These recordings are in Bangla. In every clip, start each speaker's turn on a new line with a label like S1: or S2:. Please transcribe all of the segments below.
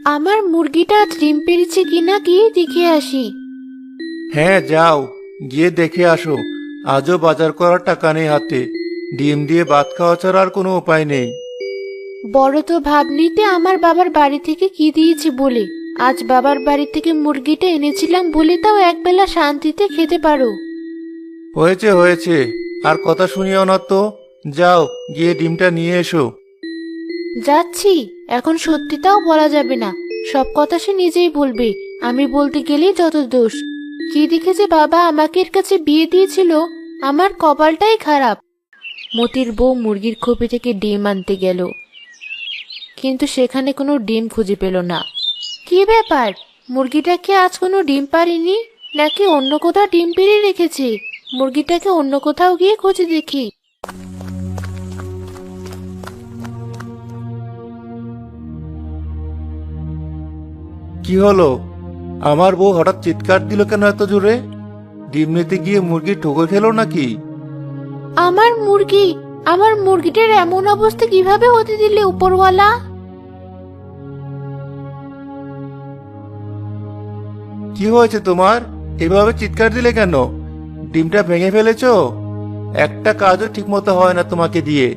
S1: আমার মুরগিটা আজ ডিম পেড়েছে কিনা গিয়ে দেখে আসি।
S2: হ্যাঁ যাও, গিয়ে দেখে আসো। আজও বাজার করার টাকা নেই হাতে। ডিম দিয়ে ভাত খাওয়া ছাড়া আর কোনো উপায় নেই।
S1: বড় তো ভাবনিতে আমার বাবার বাড়ি থেকে কি দিয়েছে বলে। আজ বাবার বাড়ি থেকে মুরগিটা এনেছিলাম বলে তাও একবেলা শান্তিতে খেতে পারো।
S2: হয়েছে হয়েছে, আর কথা শুনিও না তো। যাও, গিয়ে ডিমটা নিয়ে এসো।
S1: যাচ্ছি। এখন সত্যিটাও বলা যাবে না, সব কথা সে নিজেই বলবে। আমি বলতে গেলেই যত দোষ। কি দেখে যে বাবা আমাকে এর কাছে বিয়ে দিয়েছিল, আমার কপালটাই খারাপ। মতির বউ মুরগির খোপে থেকে ডিম আনতে গেল, কিন্তু সেখানে কোনো ডিম খুঁজে পেল না। কি ব্যাপার, মুরগিটাকে আজ কোনো ডিম পারিনি, নাকি অন্য কোথাও ডিম পেড়ে রেখেছে? মুরগিটাকে অন্য কোথাও গিয়ে খুঁজে দেখি।
S2: কি হলো? আমার বউ হঠাৎ চিৎকার দিল কেন এত জোরে? ডিম নিতে গিয়ে মুরগি ঠোকর খেলো নাকি?
S1: আমার মুরগি, আমার মুরগিটার এমন অবস্থা কিভাবে হতে দিলে উপরওয়ালা?
S2: কি হয়েছে তোমার? এভাবে চিৎকার দিলে কেন? ডিমটা ভেঙে ফেলেছো? একটা কাজও ঠিকমতো হয় না তোমাকে দিয়ে।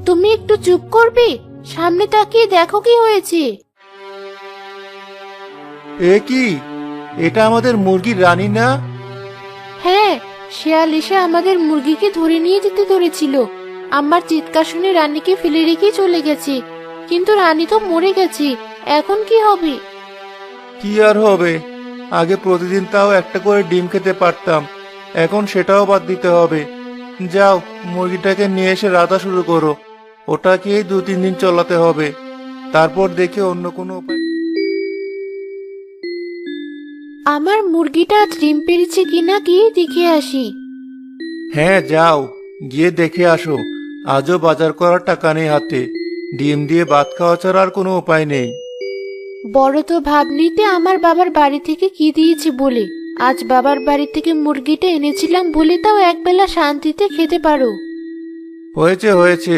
S1: তুমি একটু চুপ করবে? সামনে তাকিয়ে দেখো কি হয়েছে।
S2: এ কি? এটা আমাদের মুরগির রানী না?
S1: হ্যাঁ, শেয়াল এসে আমাদের মুরগিকে ধরে নিয়ে যেতে ধরেছিল। আমার চিৎকার শুনে রানীকে ফেলে রেখে চলে গেছে, কিন্তু রানী তো মরে গেছে। এখন কি হবে?
S2: কি আর হবে? আগে প্রতিদিন তাও একটা করে ডিম খেতে পারতাম, এখন সেটাও বাদ দিতে হবে। যাও, মুরগিটাকে নিয়ে এসে রাধা শুরু করো। ওটাকেই 2-3 দিন চলাতে হবে, তারপর দেখে অন্য কোনো উপায়।
S1: আমার মুরগিটা আজ ডিম পেড়েছে কিনা গিয়ে দেখে আসি।
S2: হ্যাঁ যাও, গিয়ে দেখে আসো। আজও বাজার করার টাকা নেই হাতে। ডিম দিয়ে ভাত খাওয়া ছাড়া আর কোনো উপায় নেই।
S1: বড় তো ভাবনিতে আমার বাবার বাড়ি থেকে কি দিয়েছে বলে। আজ বাবার বাড়ি থেকে মুরগিটা এনেছিলাম বলে তাও একবেলা শান্তিতে খেতে পারো।
S2: হয়েছে হয়েছে,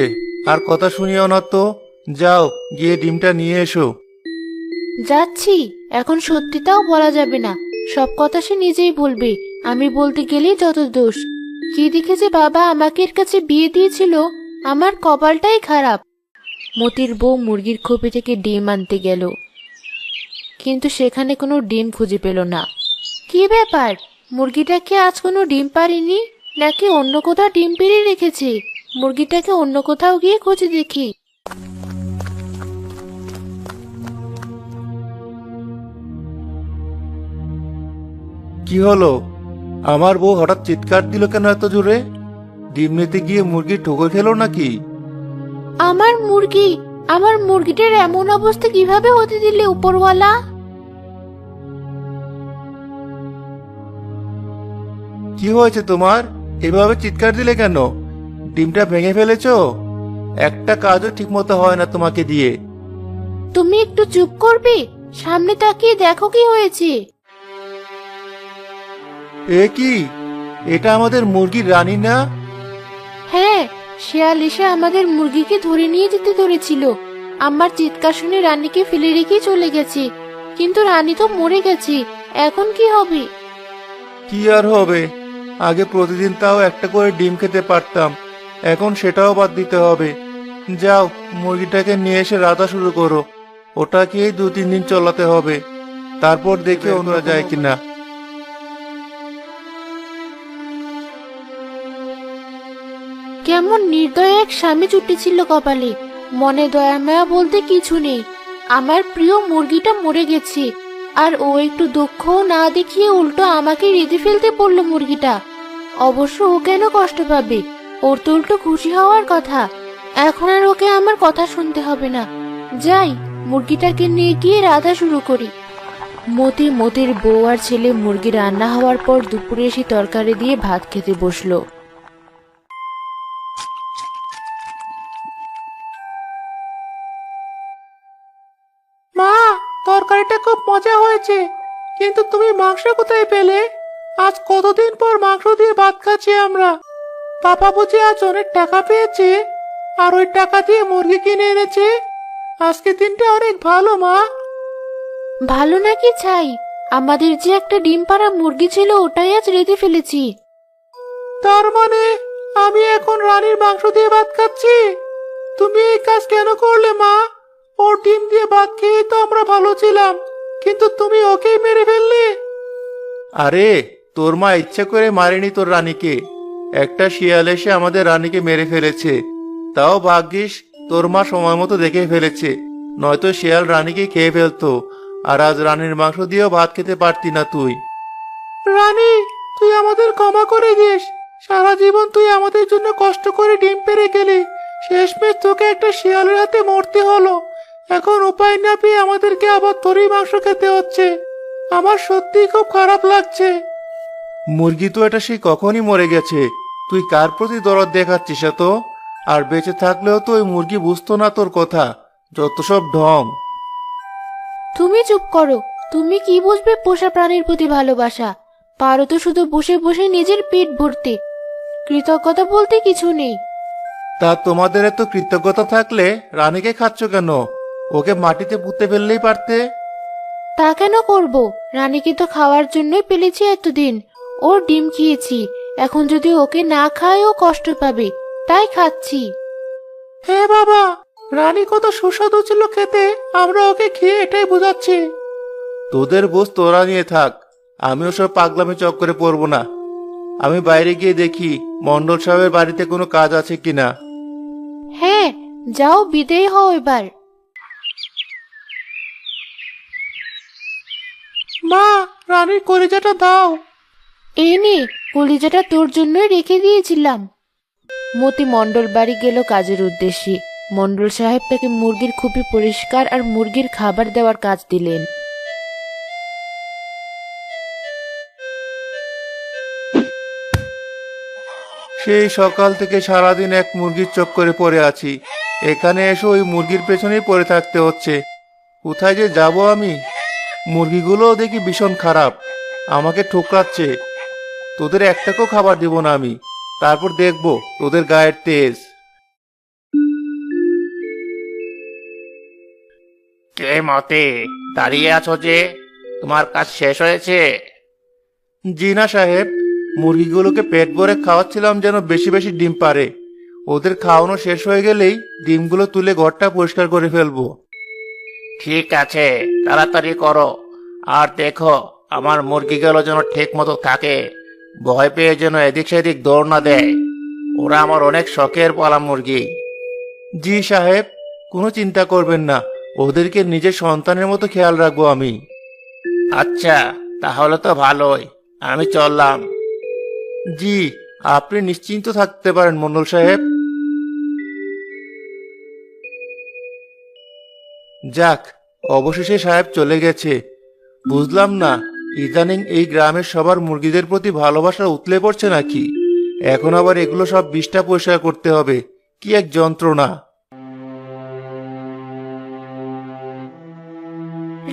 S2: আর কথা শুনিও না তো। যাও, গিয়ে ডিমটা নিয়ে এসো।
S1: যাচ্ছি। এখন সত্যিটাও বলা যাবে না, সব কথা সে নিজেই বলবে। আমি বলতে গেলেই যত দোষ। কি দেখে যে বাবা আমাকে এর কাছে বিয়ে দিয়েছিল, আমার কপালটাই খারাপ। মতির বউ মুরগির খোপে থেকে ডিম আনতে গেল, কিন্তু সেখানে কোনো ডিম খুঁজে পেল না। কি ব্যাপার, মুরগিটাকে আজ কোনো ডিম পারিনি, নাকি অন্য কোথাও ডিম পেড়ে রেখেছে? মুরগিটাকে অন্য কোথাও গিয়ে খুঁজে দেখি।
S2: কি হলো? আমার বউ হঠাৎ চিৎকার দিল কেন এত জোরে? ডিম নিতে গিয়ে মুরগি ঠোকর খেলো নাকি?
S1: আমার মুরগি, আমার মুরগিটার এমন অবস্থা কিভাবে হতে দিলে উপরওয়ালা?
S2: কি হয়েছে তোমার? এভাবে চিৎকার দিলে কেন? ডিমটা ভেঙে ফেলেছো? একটা কাজও ঠিকমতো হয় না তোমাকে দিয়ে।
S1: তুমি একটু চুপ করবে? সামনে তাকিয়ে দেখো কি হয়েছে।
S2: এ কি? এটা আমাদের মুরগির রানী না?
S1: হ্যাঁ, শেয়াল এসে আমাদের মুরগিকে ধরে নিয়ে যেতে ধরেছিল। আমার চিৎকার শুনে রানীকে ফেলে রেখে চলে গেছে, কিন্তু রানী তো মরে গেছে। এখন কি হবে?
S2: কি আর হবে? আগে প্রতিদিন তাও একটা করে ডিম খেতে পারতাম, এখন সেটাও বাদ দিতে হবে। যাও, মুরগিটাকে নিয়ে এসে রাধা শুরু করো। ওটাকেই 2-3 দিন চলাতে হবে, তারপর দেখে অন্য যায় কিনা।
S1: কেমন নির্দয় এক স্বামী জুটেছিল কপালে। মনে দয়া মায়া বলতে কিছু নেই। আমার প্রিয় মুরগিটা মরে গেছে, আর ও একটু দুঃখও না দেখিয়ে উল্টো আমাকে রেঁধে ফেলতে বললো মুরগিটা। অবশ্য ও কেন কষ্ট পাবে, ওর তো উল্টো খুশি হওয়ার কথা। এখন আর ওকে আমার কথা শুনতে হবে না। যাই, মুরগিটাকে নিয়ে গিয়ে রাধা শুরু করি। মতির বউ আর ছেলে মুরগি রান্না হওয়ার পর দুপুরে এসে তরকারি দিয়ে ভাত খেতে বসলো।
S2: মা, তরকারিটা খুব মজা হয়েছে, কিন্তু তুমি মাংস কোথায় পেলে? আজ কতদিন পর মাংস দিয়ে ভাত খাচ্ছি আমরা। পাপা বুঝি আজ অনেক টাকা পেয়েছে, আর ওই টাকা দিয়ে মুরগি কিনে এনেছে। আজকে দিনটা অনেক ভালো মা।
S1: ভালো নাকি ছাই? আমাদের যে একটা ডিম পাড়া মুরগি ছিল ওটাই আজ রেঁধে ফেলেছি।
S2: তার মানে আমি এখন রানীর মাংস দিয়ে ভাত খাচ্ছি? তুমি এই কাজ কেন করলে মা? ওর ডিম দিয়ে ভাত খেয়ে তো আমরা ভালো ছিলাম, কিন্তু তুমি ওকেই মেরে ফেললে। আরে, তোর মা ইচ্ছে করে মারেনি তোর রানীকে। একটা শিয়াল এসে আমাদের রানীকে মেরে ফেলেছে। তাও ভাগ্যিস তোর মা সময় মতো দেখে ফেলেছে, নয়তো শিয়াল রানীকে খেয়ে ফেলতো। আর আজ রানীর মাংস দিয়েও ভাত খেতে পারতি না তুই। রানী, তুই আমাদের ক্ষমা করে দিস। সারা জীবন তুই আমাদের জন্য কষ্ট করে ডিম পেড়ে গেলি, শেষমেশ তোকে একটা শিয়ালের হাতে মরতে হলো। এখন উপায় না পেয়ে আমাদেরকে আবার তোরই মাংস খেতে হচ্ছে। আমার সত্যিই খুব খারাপ লাগছে। মুরগি তো এটা সেই কখনই মরে গেছে। তুই কার প্রতি দরদ দেখাচ্ছিস এত? আর বেঁচে থাকলেও তো ওই মুরগি বুঝতো না তোর কথা। যত সব ঢং।
S1: তুমি চুপ করো। তুমি কি বুঝবে পোষা প্রাণীর প্রতি ভালোবাসা? পারো তো শুধু বসে বসে নিজের পেট ভরতে, কৃতজ্ঞতা বলতে কিছু নেই।
S2: তা তোমাদের এত কৃতজ্ঞতা থাকলে রানীকে খাচ্ছ কেন? ওকে মাটিতে পুঁতে ফেললেই পারতে।
S1: তা কেন করব? রানীকে তো খাওয়ার জন্যই পেলেছি এতদিন। ওর ডিম খেয়েছি, এখন যদি ওকে না খায় ও কষ্ট পাবে, তাই খাচ্ছি।
S2: হ্যাঁ বাবা, রানী কত সুস্বাদু ছিল খেতে, আমরা ওকে খেয়ে এটাই বোঝাচ্ছি। তোদের বোঝ তোরা নিয়ে থাক, আমি ওসব পাগলামি চক্করে পড়বো না। আমি বাইরে গিয়ে দেখি মন্ডল সাহেবের বাড়িতে কোনো কাজ আছে কিনা।
S1: হ্যাঁ, যাও, বিদেয় হও এবার।
S2: মা, রানীর কলিজাটা দাও।
S1: এই নে, কলিজাটা তোর জন্যই রেখে দিয়েছিলাম। মতি মণ্ডল বাড়ি গেল কাজের উদ্দেশ্যে। মণ্ডল সাহেব তাকে মুরগির খুপি পরিষ্কার আর মুরগির খাবার দেওয়ার কাজ দিলেন।
S2: সেই সকাল থেকে সারাদিন এক মুরগির চক্করে পড়ে আছি। এখানে এসে ওই মুরগির পেছনেই পড়ে থাকতে হচ্ছে। কোথায় যে যাব আমি? মুরগিগুলোও দেখি ভীষণ খারাপ, আমাকে ঠোকরাচ্ছে। তোদের একটাকেও খাবার দিব না আমি, তারপর দেখবো তোদের গায়ের তেজ।
S3: কে মতে, দাঁড়িয়ে আছো যে? তোমার কাজ শেষ হয়েছে?
S2: জি না সাহেব, মুরগিগুলোকে পেট ভরে খাওয়াচ্ছিলাম যেন বেশি বেশি ডিম পারে। ওদের খাওয়ানো শেষ হয়ে গেলেই ডিমগুলো তুলে ঘরটা পরিষ্কার করে ফেলবো।
S3: ঠিক আছে, তাড়াতাড়ি করো। আর দেখো আমার মুরগিগুলো যেন ঠিক মতো থাকে, ভয় পেয়ে যেন এদিক সেদিক দৌড় না দেয়। ওরা আমার অনেক শখের পালা মুরগি।
S2: জি সাহেব, কোনো চিন্তা করবেন না, ওদেরকে নিজের সন্তানের মতো খেয়াল রাখবো আমি।
S3: আচ্ছা, তাহলে তো ভালোই, আমি চললাম।
S2: জি, আপনি নিশ্চিন্ত থাকতে পারেন মন্ডল সাহেব। যাক, অবশেষে সাহেব চলে গেছে। বুঝলাম না, ইদানিং এই গ্রামের সবার মুরগিদের প্রতি ভালোবাসা উতলে পড়ছে নাকি? এখন আবার এগুলো সব বিষটা পরিষ্কার করতে হবে। কি এক যন্ত্রণা!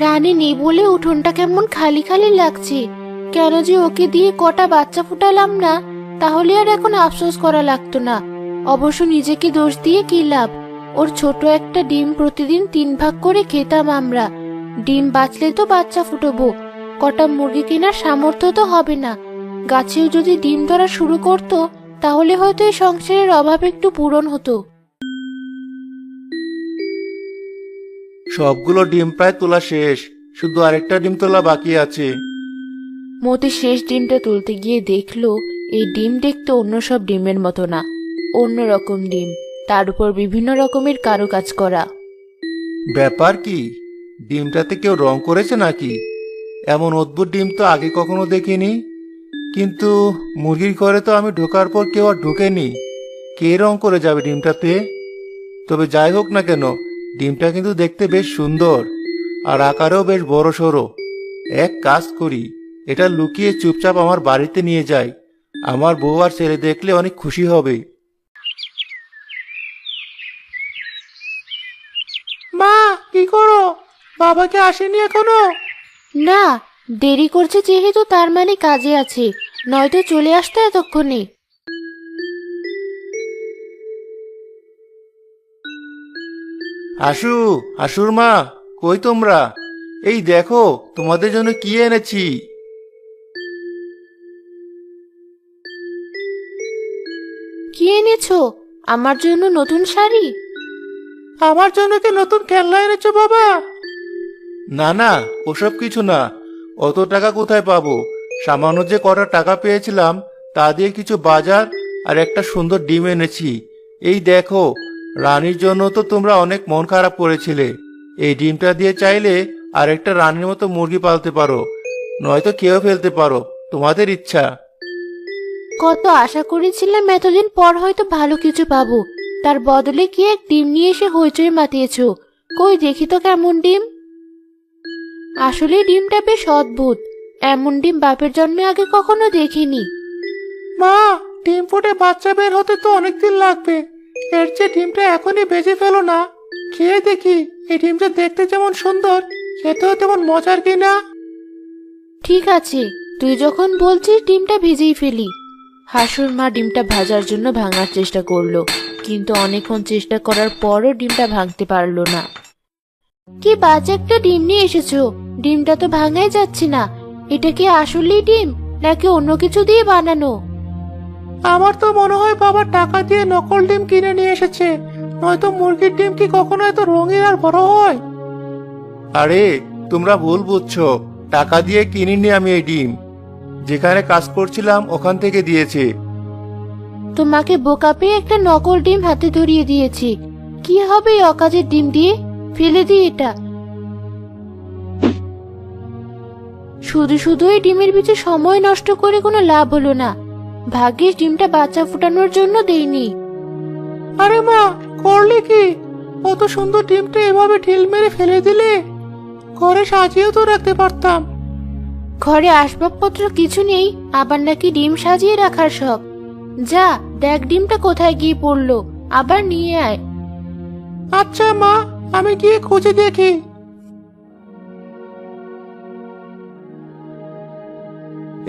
S1: রানী নেই বলে উঠোনটা কেমন খালি খালি লাগছে। কেন যে ওকে দিয়ে কটা বাচ্চা ফুটালাম না, তাহলে আর এখন আফসোস করা লাগতো না। অবশ্য নিজেকে দোষ দিয়ে কি লাভ? ওর ছোট একটা ডিম প্রতিদিন 3 ভাগ করে খেতাম আমরা। ডিম বাঁচলে তো বাচ্চা ফুটবো, কটা মুরগি কেনার সামর্থ্য তো হবে না। গাছেও যদি ডিম ধরা শুরু করতো, তাহলে হয়তো এই সংসারের অভাব একটু পূরণ হতো।
S2: সবগুলো ডিম প্রায় তোলা শেষ, শুধু আরেকটা ডিম তোলা বাকি আছে।
S1: মতি শেষ ডিমটা তুলতে গিয়ে দেখলো এই ডিম দেখতে অন্য সব ডিমের মতো না, অন্য রকম ডিম, তার উপর বিভিন্ন রকমের কারুকাজ করা।
S2: ব্যাপার কি? ডিমটাতে কেউ রং করেছে নাকি? এমন অদ্ভুত ডিম তো আগে কখনো দেখিনি। কিন্তু মুরগির ঘরে তো আমি ঢোকার পর কেউ আর ঢোকেনি। কে রং করে যাবে ডিমটাতে? তবে যাই হোক না কেন, ডিমটা কিন্তু দেখতে বেশ সুন্দর, আর আকারেও বেশ বড় সড়ো। এক কাজ করি, এটা লুকিয়ে চুপচাপ আমার বাড়িতে নিয়ে যাই। আমার বউ আর ছেলে দেখলে অনেক খুশি হবে। মা, কি করো? বাবাকে আসেনি এখনো?
S1: না, দেরি করছে যেহেতু তার মানে কাজে আছে, নয়তো চলে আসতো এতক্ষণে।
S2: আশু, আশুর মা, কই তোমরা? এই দেখো তোমাদের জন্য কি এনেছি।
S1: কি এনেছো? আমার জন্য নতুন শাড়ি?
S2: আমার জন্য কি নতুন খেলনা এনেছো বাবা? না না, ওসব কিছু না। অত টাকা কোথায় পাবো? সামান্য যে কটা টাকা পেয়েছিলাম তা দিয়ে কিছু বাজার আর একটা সুন্দর ডিম এনেছি। এই দেখো, রানীর জন্য তো তোমরা অনেক মন খারাপ করেছিলে। এই ডিমটা দিয়ে চাইলে আর একটা রানীর মতো মুরগি পালতে পারো, নয়তো খেয়েও ফেলতে পারো, তোমাদের ইচ্ছা।
S1: কত আশা করেছিলাম এতদিন পর হয়তো ভালো কিছু পাবো, তার বদলে কি এক ডিম নিয়ে এসে হইচই মাতিয়েছো। কই দেখি তো কেমন ডিম। আসলে ডিমটা বেশ অদ্ভুত, এমন ডিম বাপের জন্মে আগে কখনো দেখিনি।
S2: মা, ডিম ফুটে বাচ্চা বের হতে তো অনেকদিন লাগবে। এর চেয়ে ডিমটা এখনই ভেজে ফেলো না। খেয়ে দেখি এই ডিমটা দেখতে যেমন সুন্দর খেতেও তেমন মজার কিনা।
S1: ঠিক আছে, তুই যখন বলছিস ডিমটা ভেজেই ফেলি। হাসুর মা ডিমটা ভাজার জন্য ভাঙার চেষ্টা করলো, কিন্তু অনেকক্ষণ চেষ্টা করার পরও ডিমটা ভাঙতে পারলো না। কি বাজে একটা ডিম নিয়ে এসেছো, ডিমটা তো ভাঙাই যাচ্ছে না। এটা কি আসলেই ডিম নাকি অন্য কিছু দিয়ে বানানো?
S2: আমার তো মনে হয় বাবা টাকা দিয়ে নকল ডিম কিনে নিয়ে এসেছে, নয়তো মুরগির ডিম কি কখনো এত রঙিন আর বড় হয়? আরে তোমরা ভুল বুঝছো, টাকা দিয়ে কিনিনি আমি এই ডিম। যেখানে কাজ করছিলাম ওখান থেকে দিয়েছে।
S1: তোমাকে বোকা পেয়ে একটা নকল ডিম হাতে ধরিয়ে দিয়েছি। কি হবে এই অকাজের ডিম দিয়ে? ফেলে দিই এটা। শুধু শুধু এই ডিমের পিছে সময় নষ্ট করে কোনো লাভ হলো না। ভাগ্যিস ডিমটা বাচ্চা ফুটানোর জন্য দেইনি।
S2: আরে মা, করলে কি? কত সুন্দর ডিমটা এভাবে ঢিল মেরে ফেলে দিলে। ঘরে সাজিয়েও তো রাখতে পারতাম।
S1: ঘরে আসবাবপত্র কিছু নেই, আবার নাকি ডিম সাজিয়ে রাখার শখ। যা দেখ ডিমটা কোথায় গিয়ে পড়লো, আবার নিয়ে আয়।
S2: আচ্ছা মা, আমি গিয়ে খুঁজে দেখি।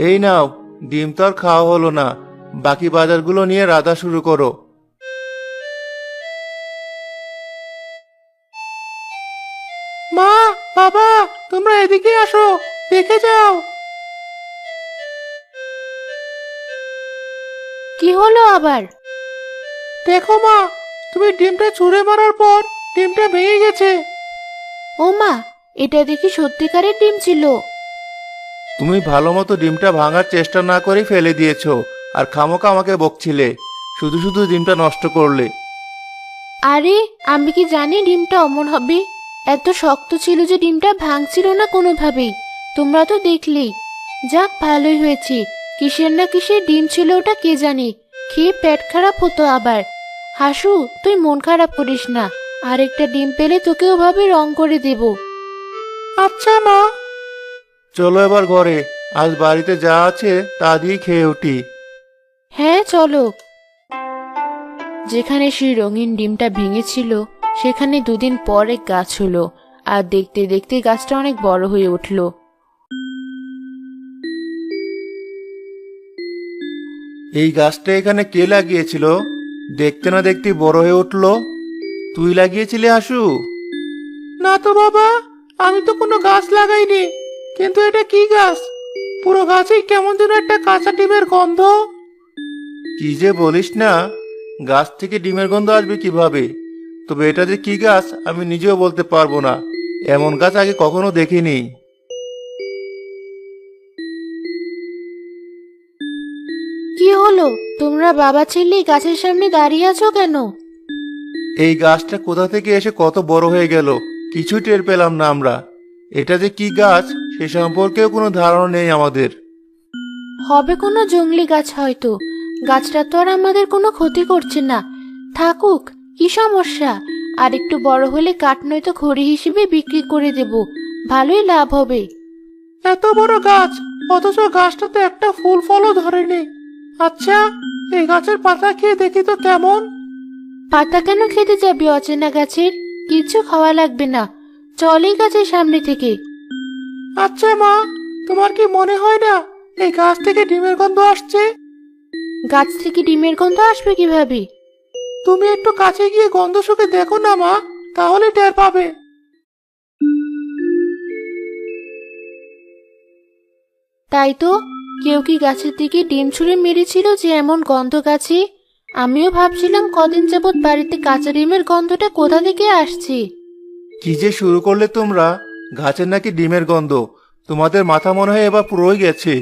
S2: এই নাও, ডিম তো আর খাওয়া হলো না। বাকি বাজারগুলো নিয়ে রাধা শুরু করো। মা, বাবা, তোমরা এদিকে আসো, দেখে যাও।
S1: কি হলো আবার?
S2: দেখো মা, তুমি ডিমটা ছুঁড়ে মারার পর ডিমটা ভেঙে গেছে।
S1: ও মা, এটা দেখি সত্যিকারের ডিম ছিল।
S2: তুমি ভালো মতো ডিমটা ভাঙার চেষ্টা না করে ফেলে দিয়েছো, আর খামোকা আমাকে বকছিলে। শুধু শুধু ডিমটা নষ্ট করলে।
S1: আরে আমি কি জানি ডিমটা অমন হবে? এত শক্ত ছিল যে ডিমটা ভাঙছিল না কোনোভাবেই। তোমরা তো দেখলেই। যাক ভালোই হয়েছে, কিসের না কিসের ডিম ছিল ওটা কে জানে। খেয়ে পেট খারাপ হতো আবার। হাসু, তুই মন খারাপ করিস না, আরেকটা ডিম পেলে তোকে ওভাবে রং করে দেব।
S2: আচ্ছা মা। চলো এবার ঘরে, আজ বাড়িতে যা আছে তা দিয়ে খেয়ে উঠি।
S1: হ্যাঁ চলো। যেখানে সেই রঙিন ডিমটা ভেঙেছিল সেখানে দুদিন পর এক গাছ হলো, আর দেখতে দেখতে গাছটা অনেক বড় হয়ে উঠল।
S2: এই গাছটা এখানে কে লাগিয়েছিল? দেখতে না দেখতে বড় হয়ে উঠলো। তুই লাগিয়েছিলি হাসু? না তো বাবা, আমি তো কোনো গাছ লাগাইনি। কিন্তু এটা কি গাছ? পুরো গাছেই কেমন যেন একটা কাঁচা ডিমের গন্ধ। কি যে বলিস না, গাছ থেকে ডিমের গন্ধ আসবে কিভাবে? তবে এটা যে কি গাছ আমি নিজেও বলতে পারবো না। এমন গাছ আগে কখনো দেখিনি।
S1: কি হলো, তোমরা বাবা ছেলে গাছের সামনে দাঁড়িয়ে আছো কেন?
S2: এই গাছটা কোথা থেকে এসে কত বড় হয়ে গেল, কিছু টের পেলাম না আমরা। এটা যে কি গাছ সে সম্পর্কেও কোনো ধারণা নেই আমাদের।
S1: হবে কোনো জংলি গাছ হয়তো। গাছটা তো আর আমাদের কোনো ক্ষতি করছে না, থাকুক। কি সমস্যা? আর একটু বড় হলে কাঠ নয়তো খড়ি হিসেবে বিক্রি করে দেব, ভালোই লাভ হবে।
S2: এত বড় গাছ, অথচ গাছটাতে একটা ফুল ফলও ধরেনি। আচ্ছা, এই গাছের পাতা খেয়ে দেখি তো কেমন।
S1: পাতা কেন খেতে যাবি অচেনা গাছের? কিছু খাওয়া লাগবে না, চল এই গাছের সামনে থেকে।
S2: আচ্ছা মা, তোমার কি মনে হয় না এই গাছ থেকে ডিমের গন্ধ আসছে?
S1: গাছ থেকে ডিমের গন্ধ আসবে কিভাবে?
S2: তুমি একটু কাছে গিয়ে গন্ধ শুকে দেখো না মা, তাহলে টের পাবে।
S1: তাই তো, কেউ কি গাছের দিকে ডিম ছুঁড়ে মেরেছিল যে এমন গন্ধ গাছে? আমিও ভাবছিলাম কদিন যাবৎ বাড়িতে কাঁচা ডিমের গন্ধটা কোথা থেকে আসছে।
S2: কি যে শুরু করলে তোমরা! গাছের নাকি ডিমের গন্ধ? তোমাদের মাথা মনে হয় এবার পুরোই গেছে।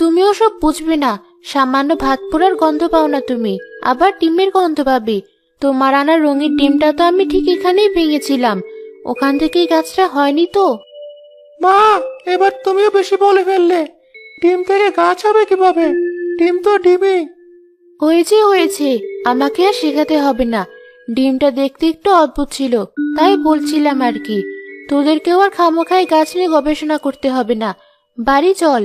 S1: তুমিও সব বুঝবে না। সামান্য ভাত পোড়ার গন্ধ পাও না তুমি, আবার ডিমের গন্ধ পাবে? তোমার আনা রঙের ডিমটা তো আমি ঠিক এখানেই ভেঙেছিলাম, ওখান থেকেই গাছটা হয়নি তো।
S2: মা, এবার তুমিও বেশি বলে ফেললে। ডিম থেকে গাছ হবে কিভাবে? ডিম তো ডিমই।
S1: হয়েছে হয়েছে, আমাকে আর শেখাতে হবে না। ডিমটা দেখতে একটু অদ্ভুত ছিল, তাই বলছিলাম আর কি। তোদেরকেও আর খামোখায় গাছ নিয়ে গবেষণা করতে হবে না। বাড়ি চল।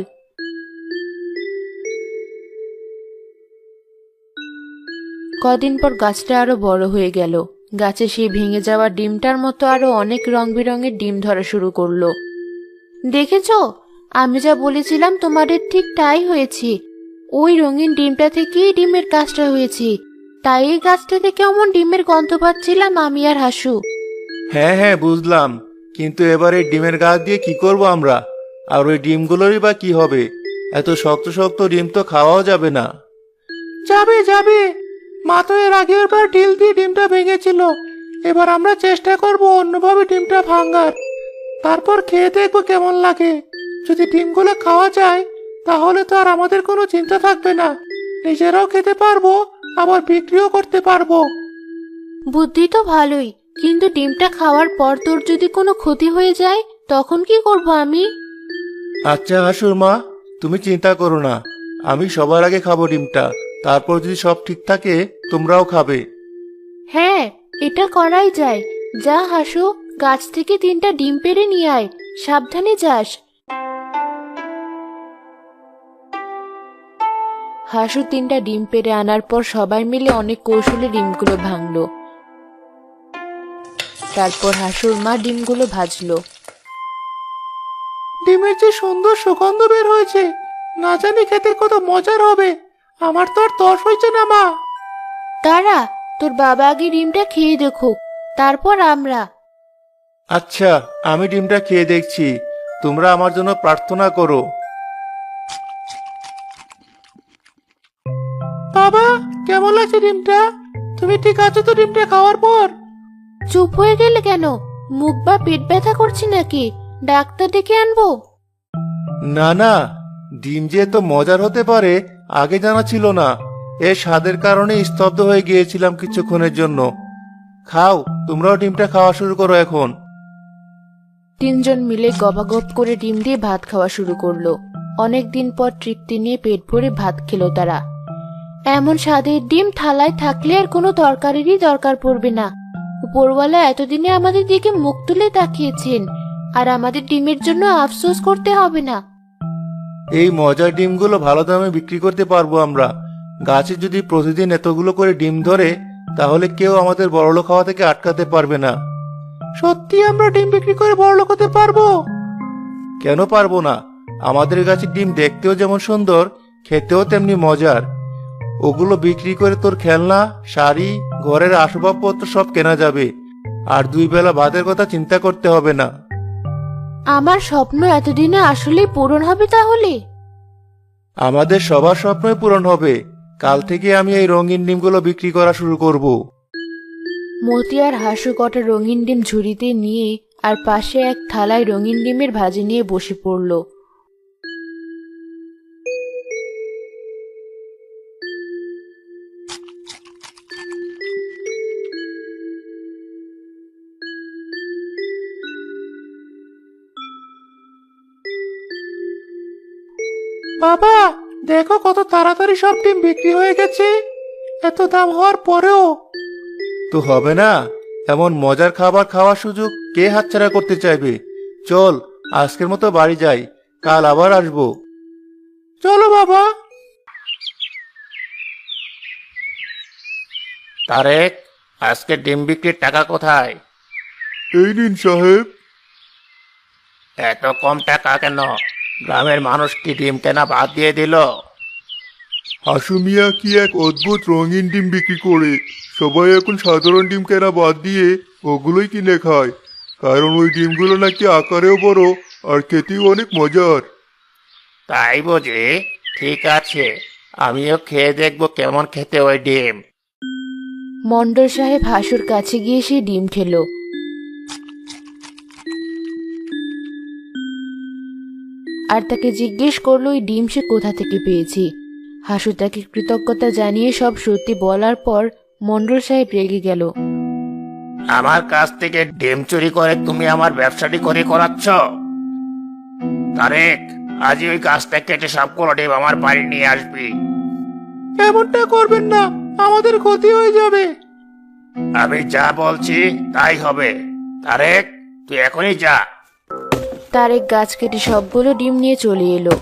S1: কদিন পর গাছটা আরো বড় হয়ে গেল। গাছে সেই ভেঙে যাওয়া ডিমটার মতো আরো অনেক রং বেরঙের ডিম ধরা শুরু করলো। দেখেছো, আমি যা বলেছিলাম তোমাদের ঠিক তাই হয়েছে। ওই রঙিন ডিমটা থেকেই ডিমের গাছটা হয়েছে। তাই এই গাছটা থেকে কেমন ডিমের গন্ধ পাচ্ছিলাম আমি আর হাসু।
S2: হ্যাঁ হ্যাঁ, বুঝলাম। কিন্তু এবার এই ডিমের গাছ দিয়ে কি করব আমরা? আর ওই ডিমগুলোরই বা কি হবে? এত শক্ত শক্ত ডিম তো খাওয়াও যাবে না। যাবে যাবে, মা তো এর আগের বার ঢিল দিয়ে ডিমটা ভেঙেছিল। এবার আমরা চেষ্টা করব অন্যভাবে ডিমটা ভাঙার। তারপর খেয়ে দেখবো কেমন লাগে। যদি ডিমগুলো খাওয়া যায় তাহলে তো আর আমাদের কোনো চিন্তা থাকবে না। নিজেরাও খেতে পারবো, আবার বিক্রিও করতে পারবো।
S1: বুদ্ধি তো ভালোই, কিন্তু ডিমটা খাওয়ার পর তোর যদি কোনো ক্ষতি হয়ে যায় তখন কি করব আমি?
S2: আচ্ছা হাসুর মা, তুমি চিন্তা করো না। আমি সবার আগে খাবো ডিমটা। তারপর যদি সব ঠিক থাকে তোমরাও খাবে।
S1: হ্যাঁ, এটা করাই যায়। যা হাসু, গাছ থেকে 3টা ডিম পেড়ে নিয়ে আয়। সাবধানে যাস। হাসু 3টা ডিম পেড়ে আনার পর সবাই মিলে অনেক কৌশলে ডিমগুলো ভাঙলো। তারপর হাসুর মা ডিমগুলো ভাজলো।
S2: ডিমের যে সুন্দর সুগন্ধ বের হয়েছে, না জানি খেতে কত মজার হবে। আমার তো আর তর হয়েছে না মা।
S1: তারা, তোর বাবা আগে ডিমটা খেয়ে দেখুক, তারপর আমরা।
S2: আচ্ছা, আমি ডিমটা খেয়ে দেখছি। তোমরা আমার জন্য প্রার্থনা করো। বাবা, কেমন লাগছে ডিমটা? তুমি ঠিক আছো তো ডিমটা খাওয়ার পর?
S1: চুপ হয়ে গেলে কেন? মুখ বা পেট ব্যথা করছে নাকি? ডাক্তার ডেকে আনবো?
S2: না না, ডিম যে এত মজার হতে পারে আগে জানা ছিল না। এর স্বাদের কারণে স্তব্ধ হয়ে গিয়েছিলাম কিছুক্ষণের জন্য। খাও, তোমরাও ডিমটা খাওয়া শুরু করো এখন।
S1: 3জন মিলে গবাগপ করে ডিম দিয়ে ভাত খাওয়া শুরু করলো। অনেকদিন পর তৃপ্তি নিয়ে পেট ভরে ভাত খেলো তারা। এমন স্বাদের ডিম থালায় থাকলে আর কোনো তরকারিরই দরকার পড়বে না। উপরওয়ালা এতদিনে আমাদের দিকে মুখ তুলে তাকিয়েছেন, আর আমাদের ডিমের জন্য আফসোস করতে হবে না।
S2: এই মজার ডিমগুলো ভালো দামে বিক্রি করতে পারবো আমরা। গাছে যদি প্রতিদিন এতগুলো করে ডিম ধরে তাহলে কেউ আমাদের বড়লোক হওয়া থেকে আটকাতে পারবে না। সত্যি আমরা ডিম বিক্রি করে বড়লোক হতে পারবো? কেন পারবো না? আমাদের গাছের ডিম দেখতেও যেমন সুন্দর, খেতেও তেমনি মজার। ওগুলো বিক্রি করে তোর খেলনা, শাড়ি, ঘরের আসবাবপত্র সব কেনা যাবে। আর 2 বেলা ভাতের কথা চিন্তা করতে হবে না।
S1: আমার স্বপ্ন এতদিনে আসলেই পূরণ হবে তাহলে?
S2: আমাদের সবার স্বপ্নই পূরণ হবে। কাল থেকে আমি এই রঙিন ডিমগুলো বিক্রি করা শুরু করব।
S1: মতি আর হাসু কটা রঙিন ডিম ঝুড়িতে নিয়ে আর পাশে এক থালায় রঙিন ডিমের ভাজি নিয়ে বসে পড়ল।
S2: বাবা, দেখো কত তাড়াতাড়ি সব ডিম বিক্রি হয়ে গেছে। এত দাম হওয়ার পরেও তো হবে না। এমন মজার খাবার খাওয়ার সুযোগ কে হাতছাড়া করতে চাইবে? চল, আজকের মতো বাড়ি যাই, কাল আবার আসবো। চলো বাবা।
S3: তারেক, আজকে ডিম বিক্রির টাকা কোথায়?
S2: এই নিন সাহেব।
S3: এত কম টাকা কেন? গ্রামের মানুষ কি ডিম কেনা বাদ দিয়ে দিল?
S2: হাসু মিয়া কি এক অদ্ভুত রঙিন ডিম বিক্রি করে। সবাই এখন সাধারণ ডিম কেনা বাদ দিয়ে ওগুলোই কিনে খায়, কারণ ওই ডিমগুলো নাকি আকারেও বড় আর খেতেও অনেক মজার।
S3: তাই বুঝি? ঠিক আছে, আমিও খেয়ে দেখবো কেমন খেতে ওই ডিম।
S1: মণ্ডল সাহেব হাসুর কাছে গিয়ে সেই ডিম খেলো। আর তাকে জিজ্ঞেস করলো ওই ডিম সে কোথা থেকে পেয়েছে। হাসু তাকে কৃতজ্ঞতা জানিয়ে সব সত্যি বলার পর মণ্ডল সাহেব রেগে গেল।
S3: আমার কাছ থেকে ডিম চুরি করে তুমি আমার ব্যবসাটি করে করাচ্ছ? তারেক, আজই ওই গাছটা কেটে সবগুলো ডিম আমার বাড়ি নিয়ে আসবি।
S2: এমনটা করবেন না, আমাদের ক্ষতি হয়ে যাবে।
S3: আমি যা বলছি তাই হবে। তারেক, তুই এখনই যা।
S1: তারেক গাছ কেটে সবগুলো ডিম নিয়ে চলে এলো।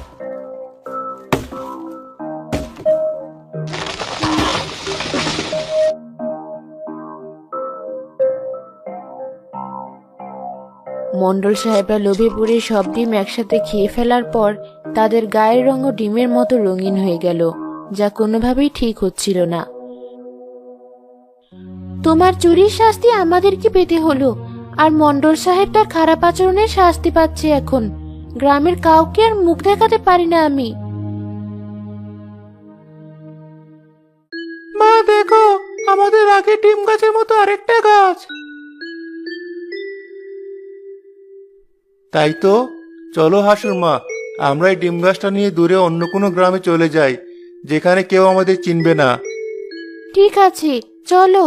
S1: মণ্ডল সাহেবরা লোভে পড়ে সব ডিম একসাথে খেয়ে ফেলার পর তাদের গায়ের রঙও ডিমের মতো রঙিন হয়ে গেল, যা কোনোভাবেই ঠিক হচ্ছিল না। তোমার চুরির শাস্তি আমাদেরকে পেতে হলো, আর মণ্ডল সাহেব তার খারাপ আচরণের শাস্তি পাচ্ছে এখন। গ্রামের কাউকে আর মুখ দেখাতে পারি না আমি।
S2: মা দেখো, আমাদের আগে ডিম গাছের মতো আরেকটা গাছ। তাই তো, চলো হাসুর মা, আমরা এই ডিম গাছটা নিয়ে দূরে অন্য কোনো গ্রামে চলে যাই, যেখানে কেউ আমাদের চিনবে না।
S1: ঠিক আছে, চলো।